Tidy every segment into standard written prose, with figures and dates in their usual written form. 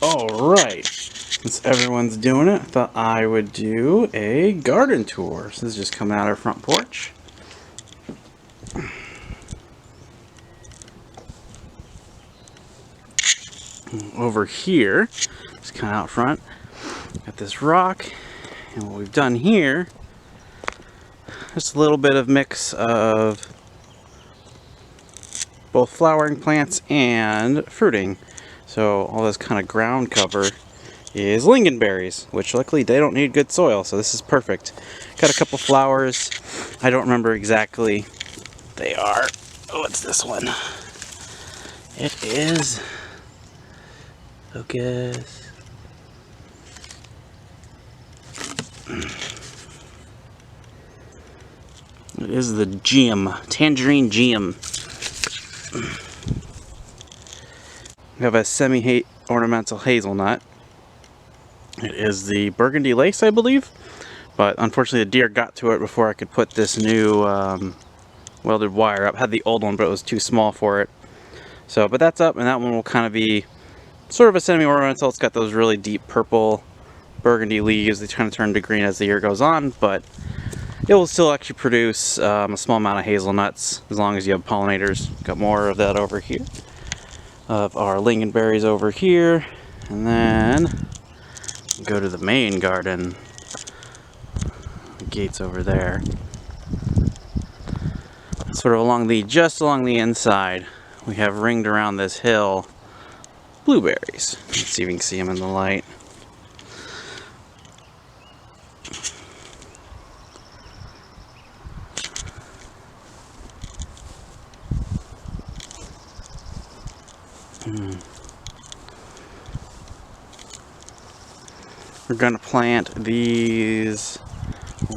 Alright, since everyone's doing it, I thought I would do a garden tour. So this is just coming out our front porch. Over here, just kind of out front, got this rock, and what we've done here, just a little bit of mix of both flowering plants and fruiting. So all this kind of ground cover is Lingonberries, which luckily they don't need good soil, so this is perfect. Got a couple flowers. I don't remember exactly what they are. Oh, it's this one. It is focus. It is the gem, tangerine gem. We have a semi-ornamental hazelnut. It is the burgundy lace, I believe, but unfortunately the deer got to it before I could put this new welded wire up. Had the old one, but it was too small for it. So, but that's up, and that one will kind of be sort of a semi-ornamental. It's got those really deep purple burgundy leaves. They kind of turn to green as the year goes on, but it will still actually produce a small amount of hazelnuts as long as you have pollinators. Got more of that over here, of our lingonberries over here, and then go to the main garden. The gate's over there. Sort of just along the inside, we have ringed around this hill blueberries. Let's see if you can see them in the light. We're gonna plant these.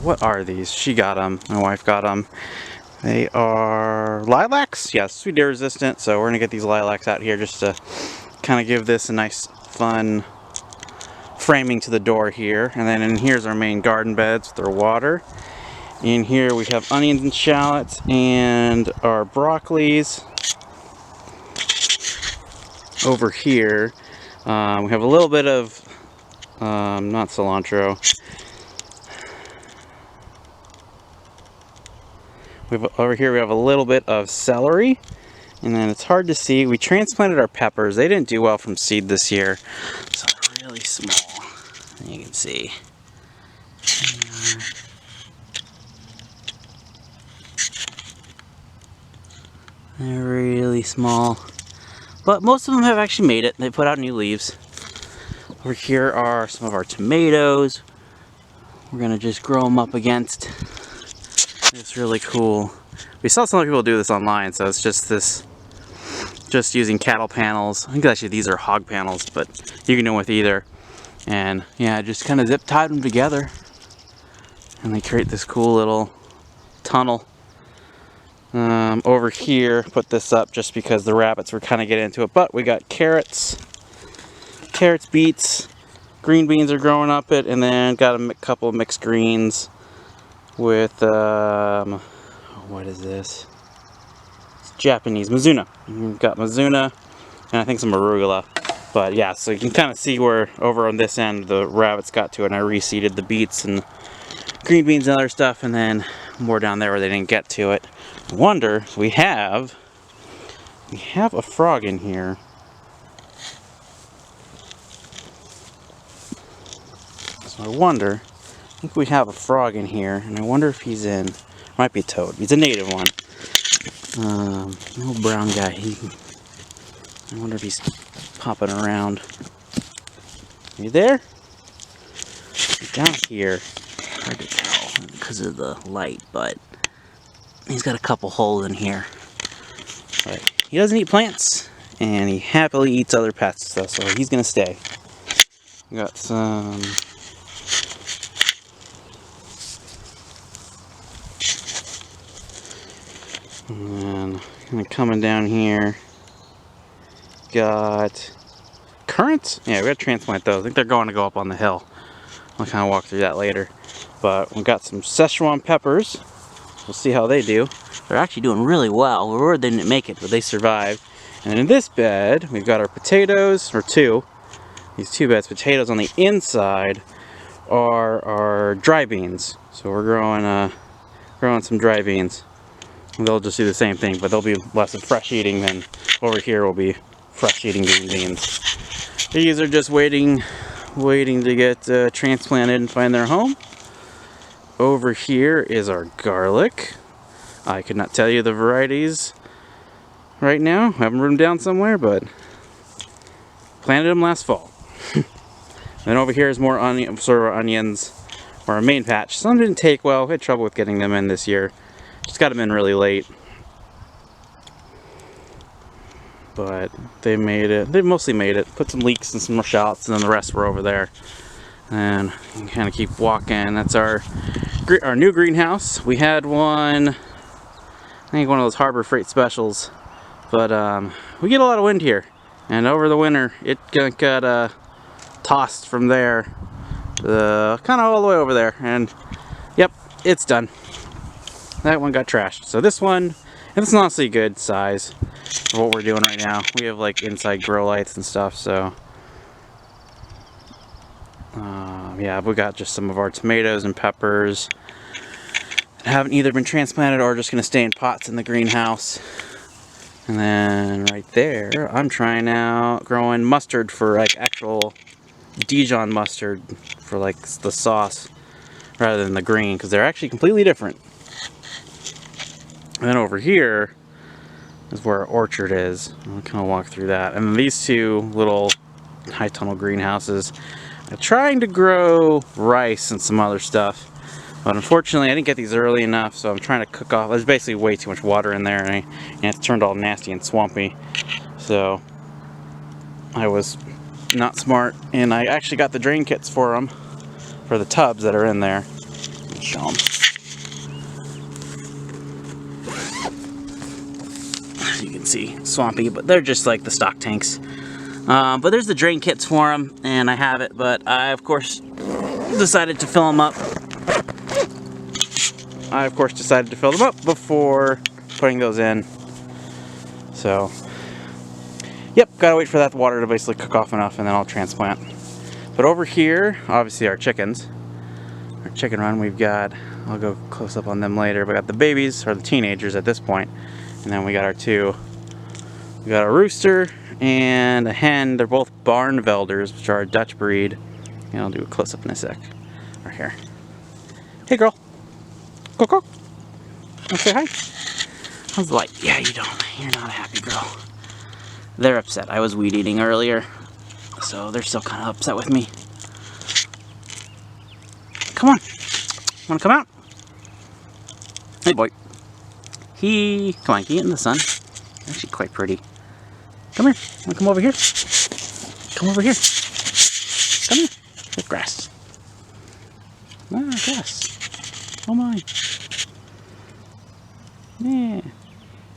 What are these? She got them. My wife got them. They are lilacs. Yes, sweet deer resistant. So we're gonna get these lilacs out here just to kind of give this a nice, fun framing to the door here. And then in here's our main garden beds with our water. In here we have onions and shallots and our broccolis. Over here we have a little bit of not cilantro. Over here we have a little bit of celery, and then it's hard to see. We transplanted our peppers. They didn't do well from seed this year, so they're really small. And you can see. They're really small, but most of them have actually made it. They put out new leaves. Over here are some of our tomatoes. We're gonna just grow them up against. It's really cool. We saw some other people do this online, so it's just using cattle panels. I think actually these are hog panels, but you can do them with either. And yeah, just kind of zip tied them together, and they create this cool little tunnel. Over here, put this up just because the rabbits were kind of getting into it. But we got carrots, beets, green beans are growing up it, and then got a couple of mixed greens with what is this? It's Japanese Mizuna. We've got Mizuna and I think some arugula. But yeah, so you can kind of see where over on this end the rabbits got to it, and I reseeded the beets and green beans and other stuff, and then more down there where they didn't get to it. I wonder, we have a frog in here. So I wonder, I think we have a frog in here, and I wonder if he's in. Might be a toad. He's a native one. Little brown guy. I wonder if he's popping around. Are you there? He's down here. Hard to tell because of the light, but he's got a couple holes in here. But he doesn't eat plants, and he happily eats other pets, so he's gonna stay. We got some. And kind of coming down here, got currants. Yeah, we got to transplant those. I think they're going to go up on the hill. I'll kind of walk through that later. But we got some Szechuan peppers. We'll see how they do. They're actually doing really well. We were worried they didn't make it, but they survived. And in this bed, we've got our potatoes, or two. These 2 beds of potatoes on the inside are our dry beans. So we're growing some dry beans. They'll just do the same thing, but they'll be less of fresh eating than over here will be fresh eating green beans. These are just waiting to get transplanted and find their home. Over here is our garlic. I could not tell you the varieties right now. I haven't written them down somewhere, but planted them last fall. Then over here is more sort of onions, or our main patch. Some didn't take well. We had trouble with getting them in this year. Just got them in really late. But they made it. They mostly made it. Put some leeks and some more shallots, and then the rest were over there. And you can kind of keep walking. That's our new greenhouse. We had one, I think one of those Harbor Freight specials. But we get a lot of wind here. And over the winter, it got tossed from there, kind of all the way over there. And yep, it's done. That one got trashed. So this one, and it's honestly a good size for what we're doing right now. We have like inside grow lights and stuff, so yeah, we got just some of our tomatoes and peppers that haven't either been transplanted or just gonna stay in pots in the greenhouse. And then right there, I'm trying out growing mustard for like actual Dijon mustard for like the sauce rather than the green, because they're actually completely different. And then over here is where our orchard is. I'll kind of walk through that. And these 2 little high tunnel greenhouses, I'm trying to grow rice and some other stuff. But unfortunately, I didn't get these early enough, so I'm trying to cook off. There's basically way too much water in there, and it's turned all nasty and swampy. So I was not smart, and I actually got the drain kits for them, for the tubs that are in there. Let me show them. As you can see, swampy, but they're just like the stock tanks. But there's the drain kits for them, and I have it, but I, of course, decided to fill them up. Before putting those in. So, yep, gotta wait for that water to basically cook off enough, and then I'll transplant. But over here, obviously our chickens. Our chicken run, we've got, I'll go close up on them later, we got the babies, or the teenagers at this point. And then we got our 2. We got a rooster and a hen. They're both Barnvelders, which are a Dutch breed. And I'll do a close up in a sec. Right here. Hey girl. Coco. Wanna say hi? How's the light? Yeah, you don't. You're not a happy girl. They're upset. I was weed eating earlier, so they're still kind of upset with me. Come on. Wanna come out? Hey boy. Come on, can you get in the sun? Actually quite pretty. Come here. Wanna come over here? Come over here. Come here. There's grass. Ah, grass. Oh my. Yeah.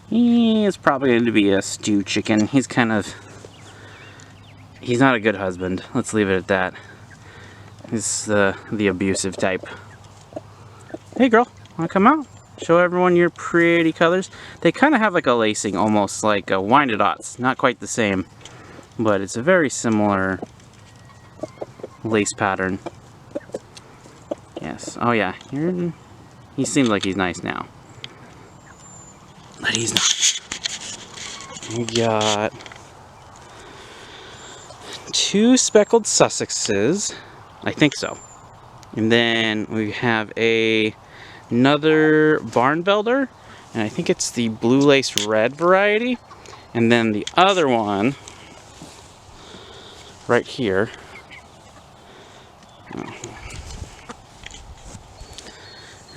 He is probably going to be a stew chicken. He's not a good husband. Let's leave it at that. He's the abusive type. Hey girl, wanna come out? Show everyone your pretty colors. They kind of have like a lacing, almost like a Wyandottes. Not quite the same, but it's a very similar lace pattern. Yes. Oh yeah. He seems like he's nice now, but he's not. We got 2 speckled Sussexes. I think so. And then we have another Barnvelder, and I think it's the blue lace red variety. And then the other one right here.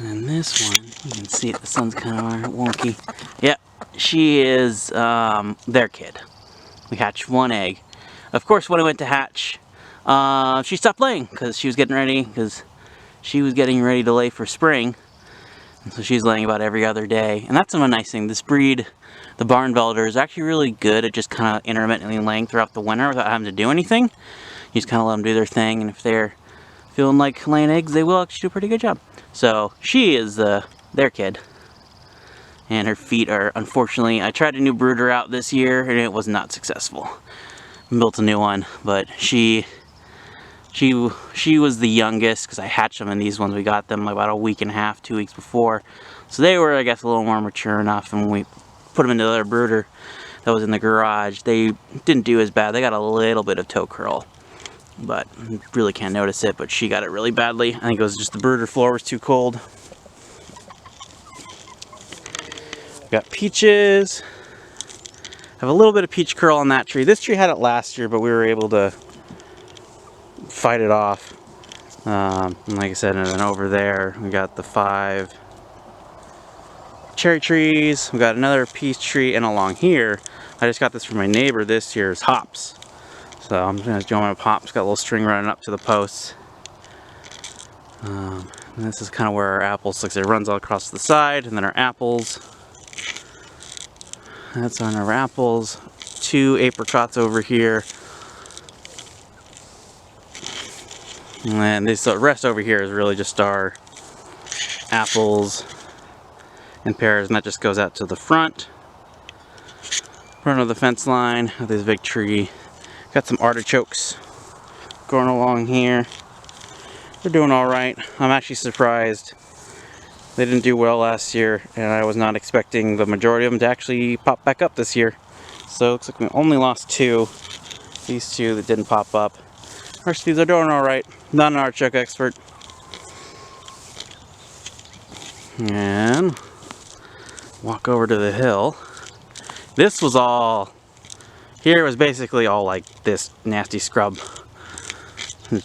And then this one, you can see it, the sun's kind of wonky. Yep, she is their kid. We hatched 1 egg. Of course, when I went to hatch, she stopped laying because she was getting ready to lay for spring. And so she's laying about every other day. And that's one nice thing. This breed, the Barnvelder, is actually really good at just kind of intermittently laying throughout the winter without having to do anything. You just kind of let them do their thing, and if they're feeling like laying eggs, they will actually do a pretty good job. So she is their kid. And her feet are, unfortunately, I tried a new brooder out this year and it was not successful. built a new one, but she was the youngest because I hatched them in these ones. We got them about a week and a half, 2 weeks before. So they were, I guess, a little more mature enough, and we put them into the other brooder that was in the garage. They didn't do as bad. They got a little bit of toe curl, but really can't notice it, but she got it really badly. I think it was just the brooder floor was too cold. Got peaches. Have a little bit of peach curl on that tree. This tree had it last year, but we were able to fight it off. And like I said, and then over there we got the 5 cherry trees. We got another peach tree, and along here, I just got this from my neighbor this year's hops. So I'm gonna join up hops. Got a little string running up to the posts. And this is kind of where our apples, like I said, it runs all across the side, and then our apples. That's on our apples. 2 apricots over here. And the rest over here is really just our apples and pears, and that just goes out to the front of the fence line of this big tree. Got some artichokes growing along here. They're doing all right. I'm actually surprised they didn't do well last year, and I was not expecting the majority of them to actually pop back up this year. So it looks like we only lost 2. These 2 that didn't pop up. The rest of these are doing all right. Not an artichoke expert. And walk over to the hill. This was all, here was basically all like this nasty scrub.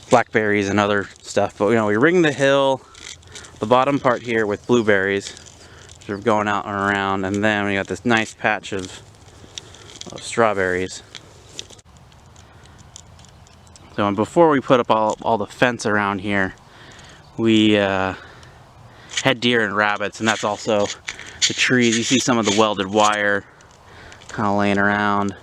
Blackberries and other stuff. But you know, we ringed the hill, the bottom part here with blueberries, sort of going out and around, and then we got this nice patch of strawberries. So before we put up all the fence around here, we had deer and rabbits, and that's also the trees. You see some of the welded wire kind of laying around,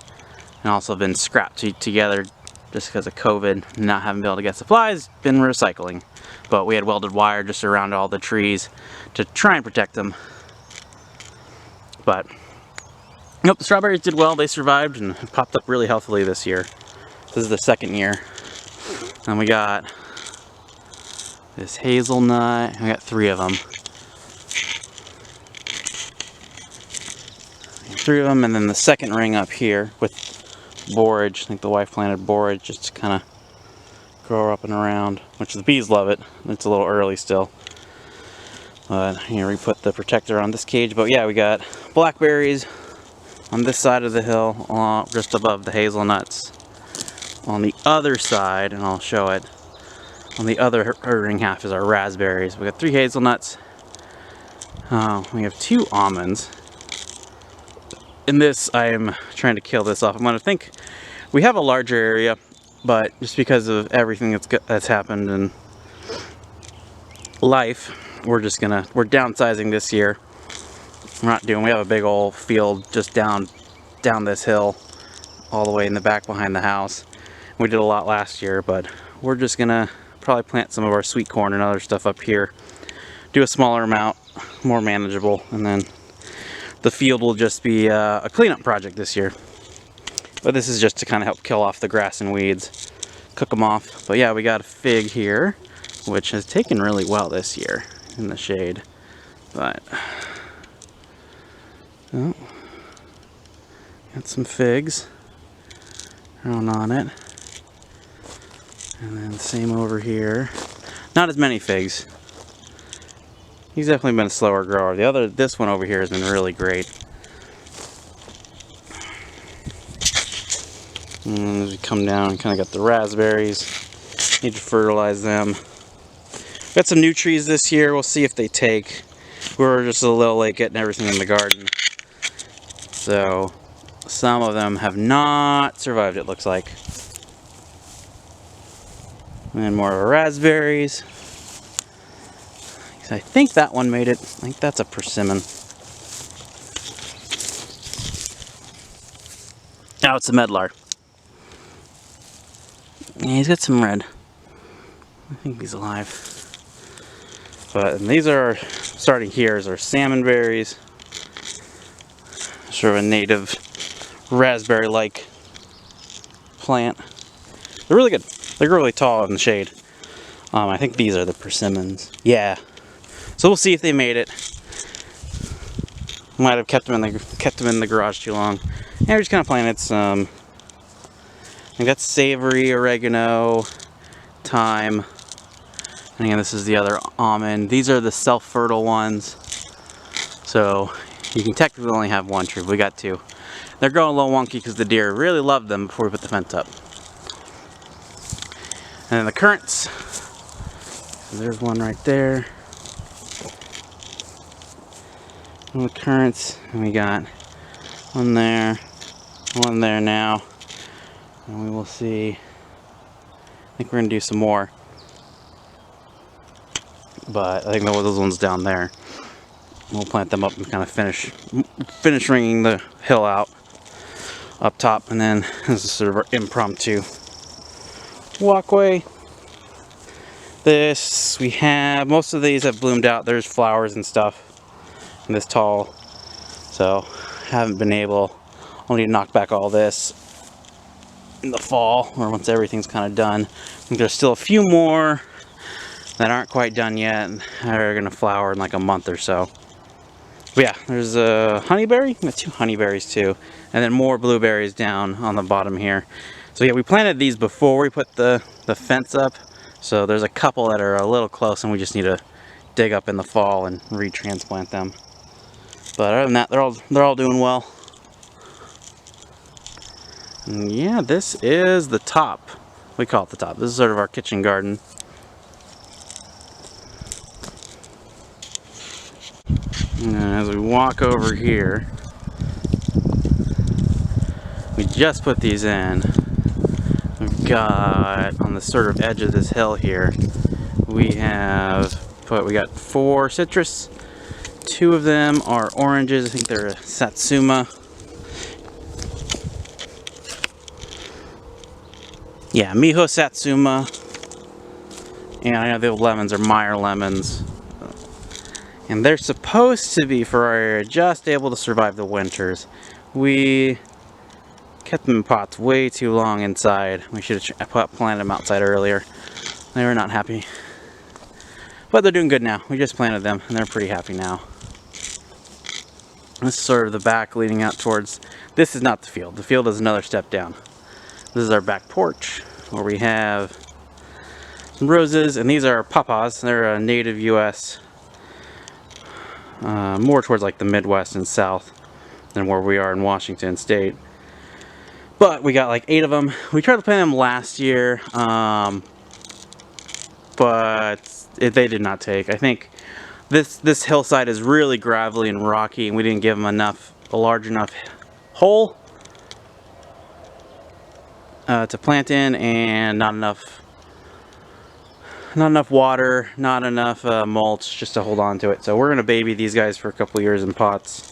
and also been scrapped together just because of COVID, not having been able to get supplies, been recycling. But we had welded wire just around all the trees to try and protect them. But nope, the strawberries did well. They survived and popped up really healthily this year. This is the 2nd year. And we got this hazelnut. We got 3 of them. 3 of them, and then the 2nd ring up here with borage. I think the wife planted borage just to kind of grow up and around, which the bees love it. It's a little early still. But here we put the protector on this cage. But yeah, we got blackberries on this side of the hill, just above the hazelnuts. On the other side, and I'll show it, on the other ring half is our raspberries. We got 3 hazelnuts. We have 2 almonds. In this, I am trying to kill this off. I'm going to think we have a larger area, but just because of everything that's happened in life, we're downsizing this year. We have a big old field just down this hill, all the way in the back behind the house. We did a lot last year, but we're just gonna probably plant some of our sweet corn and other stuff up here. Do a smaller amount, more manageable, and then the field will just be a cleanup project this year. But this is just to kind of help kill off the grass and weeds, cook them off. But yeah, we got a fig here, which has taken really well this year in the shade. But oh, got some figs growing on it. And then same over here. Not as many figs. He's definitely been a slower grower. This one over here has been really great. And as we come down, kind of got the raspberries. Need to fertilize them. Got some new trees this year. We'll see if they take. We're just a little late getting everything in the garden. So some of them have not survived, it looks like. And then more of our raspberries. I think that one made it. I think that's a persimmon. Now it's a medlar. Yeah, he's got some red. I think he's alive. But these are, starting here, is our salmon berries. Sort of a native raspberry-like plant. They're really good. They're really tall in the shade. I think these are the persimmons. Yeah. So we'll see if they made it. Might have kept them in the garage too long. And we just kind of planted some. I got Savory, Oregano, Thyme. And again, this is the other almond. These are the self-fertile ones. So you can technically only have one tree. We got two. They're growing a little wonky because the deer really loved them before we put the fence up. And then the currants. There's one right there. And the currants. And we got one there now. And we will see. I think we're going to do some more. But I think those ones down there. We'll plant them up and kind of finish ringing the hill out up top, and then this is sort of our impromptu walkway. This we have, most of these have bloomed out. There's flowers and stuff and this tall, so haven't been able. I'll need to knock back all this in the fall, or once everything's kind of done. I think there's still a few more that aren't quite done yet and are gonna flower in like a month or so. But yeah, there's a honeyberry. We got 2 honeyberries too, and then more blueberries down on the bottom here. So yeah, we planted these before we put the fence up. So there's a couple that are a little close, and we just need to dig up in the fall and retransplant them. But other than that, they're all doing well. And yeah, this is the top. We call it the top. This is sort of our kitchen garden. And as we walk over here, we just put these in. We've got, on the sort of edge of this hill here, we got 4 citrus. 2 of them are oranges. I think they're a Satsuma. Yeah, Miho Satsuma. And I know the lemons are Meyer lemons. And they're supposed to be, for our area, just able to survive the winters. We kept them in pots way too long inside. We should have planted them outside earlier. They were not happy. But they're doing good now. We just planted them and they're pretty happy now. This is sort of the back leading out towards, this is not the field. The field is another step down. This is our back porch where we have some roses, and these are pawpaws. They're a native US. More towards like the Midwest and South than where we are in Washington State. But we got like 8 of them. We tried to plant them last year, but they did not take. I think this hillside is really gravelly and rocky, and we didn't give them a large enough hole to plant in, and not enough water, not enough mulch just to hold on to it. So we're gonna baby these guys for a couple years in pots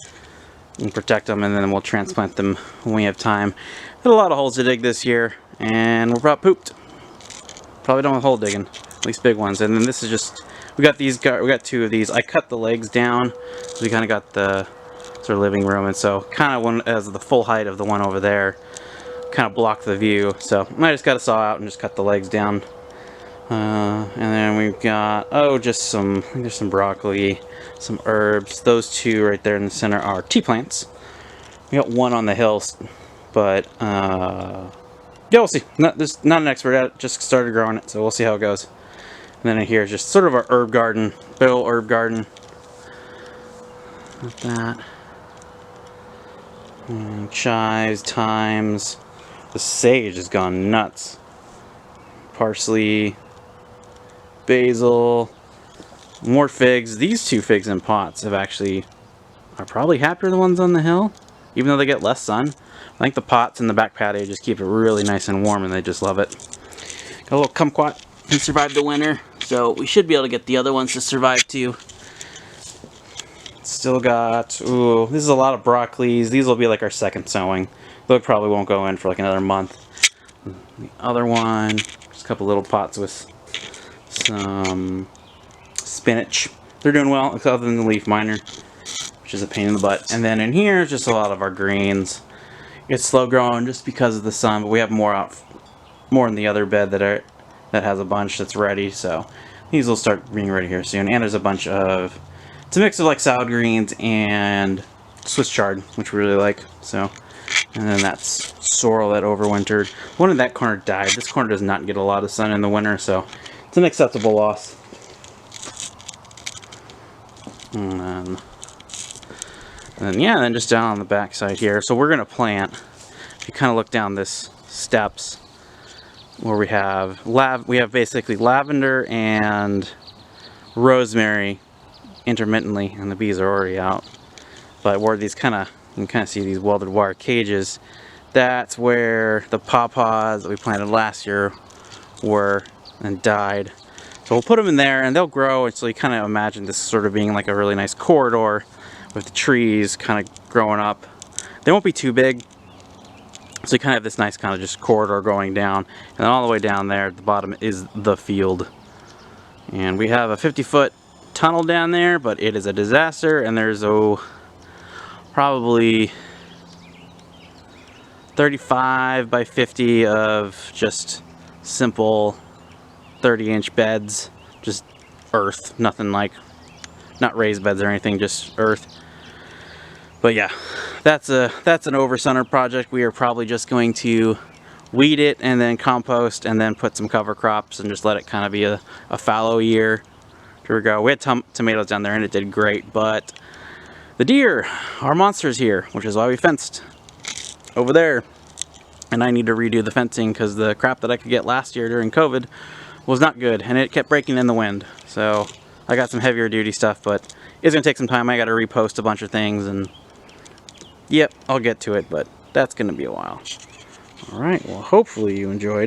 and protect them, and then we'll transplant them when we have time. Had a lot of holes to dig this year, and we're about pooped. Probably don't have hole digging, at least big ones. And then this is just, we got 2 of these. I cut the legs down, so we kind of got the sort of living room, and so kind of one as the full height of the one over there, kind of blocked the view. So I just got a saw out and just cut the legs down. And then we've got, there's some broccoli, some herbs. Those 2 right there in the center are tea plants. We got 1 on the hills, but yeah, we'll see. Not an expert at it, just started growing it, so we'll see how it goes. And then in here is just sort of our herb garden, big old herb garden. Like that. And chives, thymes. The sage has gone nuts. Parsley. Basil, more figs. These 2 figs in pots are probably happier than the ones on the hill, even though they get less sun. I think the pots in the back patio just keep it really nice and warm, and they just love it. Got a little kumquat. He survived the winter, so we should be able to get the other ones to survive too. Still got, this is a lot of broccolis. These will be like our second sowing. They probably won't go in for like another month. The other one, just a couple little pots with some spinach. They're doing well, other than the leaf miner, which is a pain in the butt. And then in here is just a lot of our greens. It's slow growing just because of the sun, but we have more in the other bed that has a bunch that's ready, so these will start being ready here soon. And there's a bunch of, it's a mix of like salad greens and Swiss chard, which we really like. So, and then that's sorrel that overwintered. One in that corner died. This corner does not get a lot of sun in the winter, so it's an acceptable loss. And then yeah, then just down on the back side here. So we're gonna plant. If you kind of look down this steps, where we have basically lavender and rosemary intermittently, and the bees are already out. But where these you can kind of see these welded wire cages, that's where the pawpaws that we planted last year were and died. So we'll put them in there and they'll grow, and so you kind of imagine this sort of being like a really nice corridor with the trees kind of growing up. They won't be too big, so you kind of have this nice kind of just corridor going down, and then all the way down there at the bottom is the field. And we have a 50-foot tunnel down there, but it is a disaster, and there's probably 35 by 50 of just simple 30-inch beds, just earth, nothing like, not raised beds or anything, just earth. But yeah, that's an over summer project. We are probably just going to weed it and then compost and then put some cover crops and just let it kind of be a fallow year. Here we go. We had tomatoes down there and it did great, but the deer are monsters here, which is why we fenced over there. And I need to redo the fencing because the crap that I could get last year during COVID was not good, and it kept breaking in the wind. So I got some heavier duty stuff, but it's gonna take some time. I gotta repost a bunch of things, and yep, I'll get to it, but that's gonna be a while. All right, well, hopefully you enjoyed.